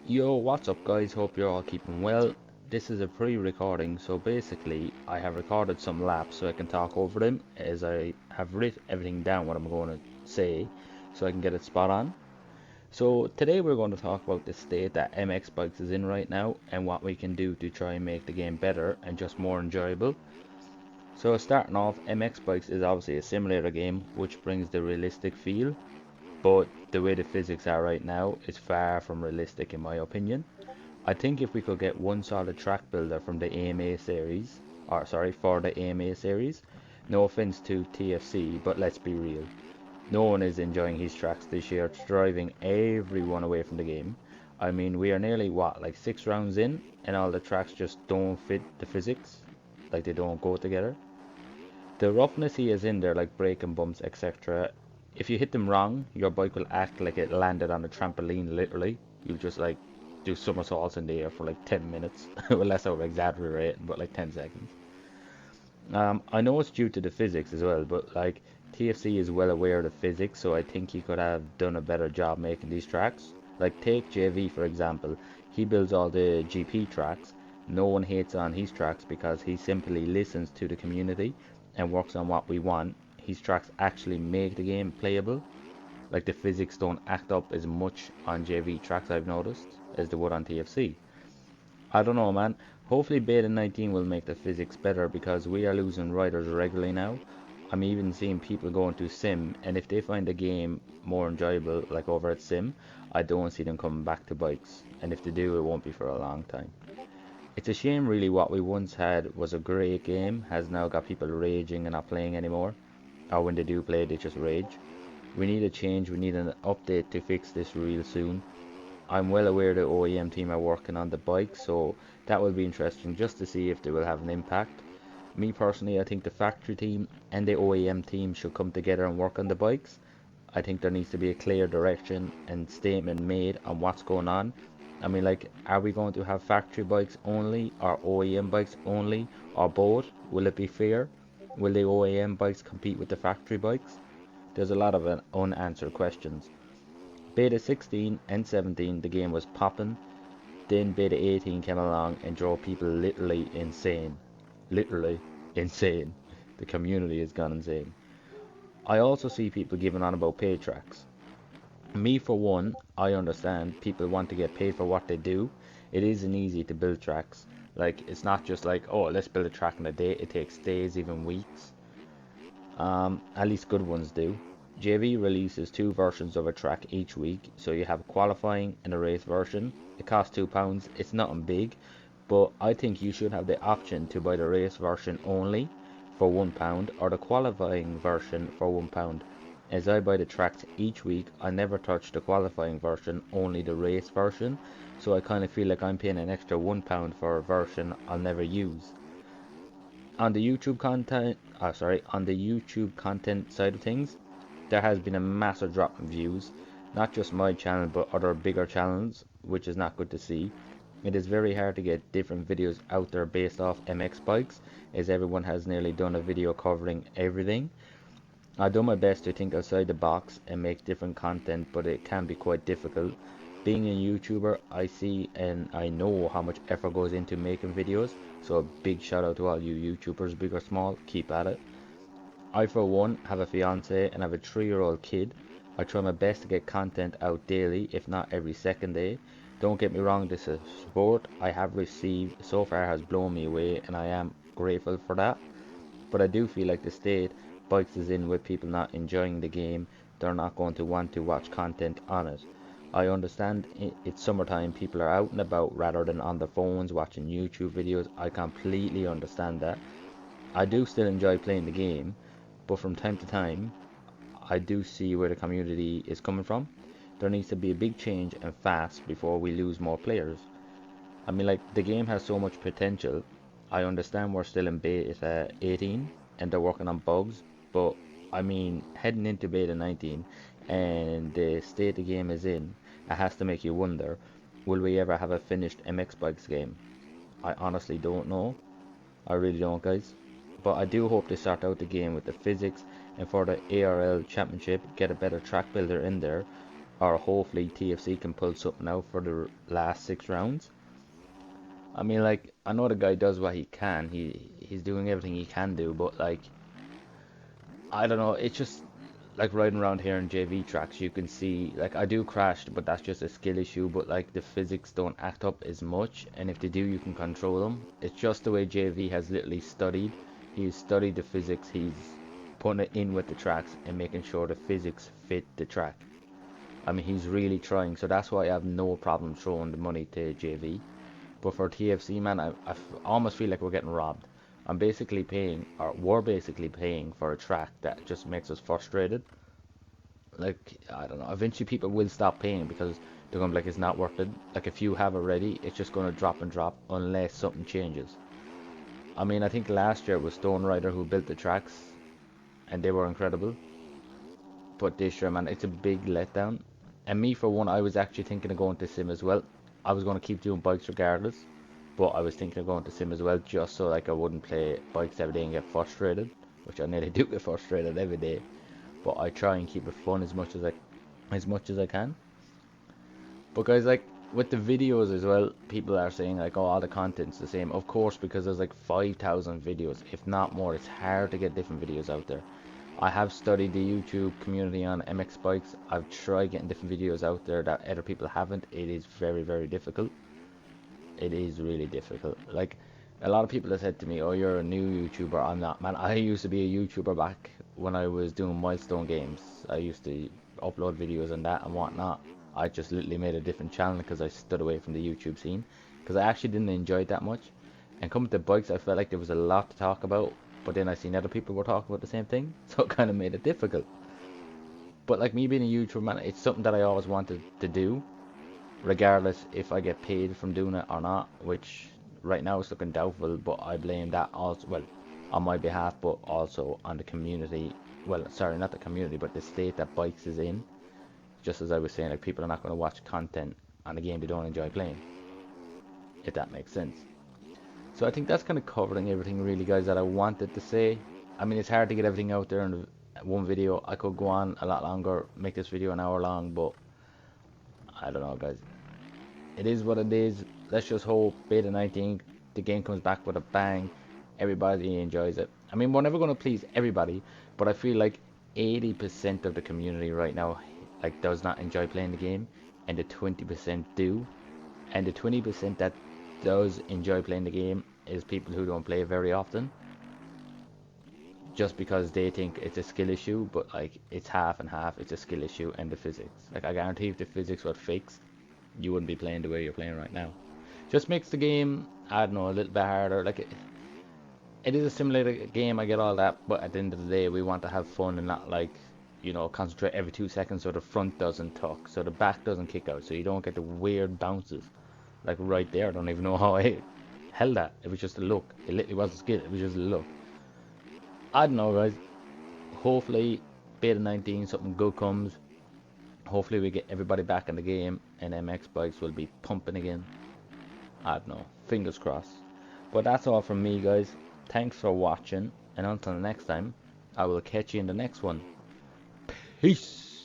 Yo, what's up guys? Hope you're all keeping well. This is a pre-recording, so basically I have recorded some laps so I can talk over them as I have written everything down what I'm going to say so I can get it spot on. So today we're going to talk about the state that MX Bikes is in right now and what we can do to try and make the game better and just more enjoyable. So starting off, MX Bikes is obviously a simulator game which brings the realistic feel, but the way the physics are right now is far from realistic in my opinion. I think if we could get one solid track builder from the AMA series, or sorry, for the AMA series, no offense to TFC, but let's be real. No one is enjoying his tracks this year. It's driving everyone away from the game. I mean, we are nearly what, like 6 rounds in, and all the tracks just don't fit the physics, like they don't go together. The roughness he is in there, like braking bumps, etc. If you hit them wrong, your bike will act like it landed on a trampoline, literally. You'll just like do somersaults in the air for like 10 minutes. Well, that's over exaggerating, but like 10 seconds. I know it's due to the physics as well, but like TFC is well aware of the physics, so I think he could have done a better job making these tracks. Like take JV for example, he builds all the GP tracks. No one hates on his tracks because he simply listens to the community and works on what we want. His tracks actually make the game playable. Like the physics don't act up as much on JV tracks I've noticed as they would on TFC. I don't know, man. Hopefully Beta 19 will make the physics better because we are losing riders regularly now. I'm even seeing people going to Sim, and if they find the game more enjoyable, like over at Sim, I don't see them coming back to bikes. And if they do, it won't be for a long time. It's a shame, really, what we once had was a great game has now got people raging and not playing anymore. Or when they do play, they just rage. We need a change, we need an update to fix this real soon. I'm well aware the OEM team are working on the bike, so that will be interesting just to see if they will have an impact. Me personally, I think the factory team and the OEM team should come together and work on the bikes. I think there needs to be a clear direction and statement made on what's going on. I mean, like, are we going to have factory bikes only, or OEM bikes only, or both? Will it be fair? Will the OEM bikes compete with the factory bikes? There's a lot of unanswered questions. Beta 16 and 17, the game was popping. Then Beta 18 came along and drove people literally insane. Literally insane. The community has gone insane. I also see people giving on about pay tracks. Me, for one, I understand people want to get paid for what they do. It isn't easy to build tracks. Like, it's not just like, oh, let's build a track in a day. It takes days, even weeks. At least good ones do. JV releases two versions of a track each week, so you have a qualifying and a race version. It costs £2, it's nothing big, but I think you should have the option to buy the race version only for £1 or the qualifying version for £1. As I buy the tracks each week, I never touch the qualifying version, only the race version, so I kind of feel like I'm paying an extra £1 for a version I'll never use. On the YouTube content, on the YouTube content side of things, there has been a massive drop in views, not just my channel but other bigger channels, which is not good to see. It is very hard to get different videos out there based off MX bikes, as everyone has nearly done a video covering everything. I do my best to think outside the box and make different content, but it can be quite difficult. Being a YouTuber, I see and I know how much effort goes into making videos, so a big shout out to all you YouTubers, big or small, keep at it. I, for one, have a fiance and have a 3-year-old kid. I try my best to get content out daily, if not every second day. Don't get me wrong, the support I have received so far has blown me away, and I am grateful for that. But I do feel like the state bikes is in with people not enjoying the game. They're not going to want to watch content on it. I understand it's summertime, people are out and about rather than on their phones watching YouTube videos. I completely understand that. I do still enjoy playing the game, but from time to time, I do see where the community is coming from. There needs to be a big change and fast before we lose more players. I mean, like, the game has so much potential. I understand we're still in beta 18 and they're working on bugs, but I mean, heading into beta 19 and the state the game is in, it has to make you wonder, will we ever have a finished MX Bikes game? I honestly don't know. I really don't, guys. But I do hope they start out the game with the physics, and for the ARL Championship, get a better track builder in there. or hopefully TFC can pull something out for the last 6 rounds. I mean, like, I know the guy does what he can. He's doing everything he can do, but like, I don't know. It's just like riding around here in JV tracks. You can see, like, I do crash, but that's just a skill issue. But like, the physics don't act up as much, and if they do, you can control them. It's just the way JV has literally studied. He's studied the physics. He's putting it in with the tracks and making sure the physics fit the track. I mean, he's really trying. So that's why I have no problem throwing the money to JV. But for TFC, man, I almost feel like we're getting robbed. I'm basically paying, or we're basically paying for a track that just makes us frustrated. Like, I don't know, eventually people will stop paying because they're going to be like, it's not worth it. Like, if you have it ready, it's just going to drop and drop unless something changes. I mean, I think last year it was Stone Rider who built the tracks, and they were incredible. But this year, man, it's a big letdown. And me, for one, I was actually thinking of going to Sim as well. I was going to keep doing bikes regardless, but I was thinking of going to Sim as well, just so like I wouldn't play bikes every day and get frustrated, which I nearly do get frustrated every day. But I try and keep it fun as much as I can. But guys, like with the videos as well, people are saying like, oh, all the content's the same. Of course, because there's like 5,000 videos, if not more. It's hard to get different videos out there. I have studied the YouTube community on Mxbikes. I've tried getting different videos out there that other people haven't. It is very, very difficult. It is really difficult. Like, a lot of people have said to me, oh, you're a new YouTuber. I'm not, man. I used to be a YouTuber back when I was doing Milestone Games. I used to upload videos and that and whatnot. I just literally made a different channel because I stood away from the YouTube scene because I actually didn't enjoy it that much. And coming to bikes, I felt like there was a lot to talk about, but then I seen other people were talking about the same thing, so it kind of made it difficult. But like me being a YouTuber, man, it's something that I always wanted to do, regardless if I get paid from doing it or not, which right now is looking doubtful, but I blame that also, well, on my behalf, but also on the community. Well, sorry, not the community, but the state that bikes is in. Just as I was saying, like people are not going to watch content on a game they don't enjoy playing, if that makes sense. So I think that's kind of covering everything really, guys, that I wanted to say. I mean, it's hard to get everything out there in one video. I could go on a lot longer, make this video an hour long, but I don't know, guys. It is what it is. Let's just hope Beta 19, the game comes back with a bang. Everybody enjoys it. I mean, we're never going to please everybody, but I feel like 80% of the community right now like does not enjoy playing the game, and the 20% do. And the 20% that does enjoy playing the game is people who don't play very often, just because they think it's a skill issue, but like it's half and half. It's a skill issue and the physics. Like I guarantee if the physics were fixed, you wouldn't be playing the way you're playing right now. Just makes the game, I don't know, a little bit harder. Like it is a simulator game, I get all that, but at the end of the day, we want to have fun and not like, concentrate every 2 seconds so the front doesn't tuck, so the back doesn't kick out, so you don't get the weird bounces. Like right there, I don't even know how I held that. It was just a look. It literally wasn't a skill, it was just a look. I don't know, guys. Hopefully, Beta 19, something good comes. Hopefully, we get everybody back in the game and MX bikes will be pumping again. I don't know. Fingers crossed. But that's all from me, guys. Thanks for watching, and until next time, I will catch you in the next one. Peace!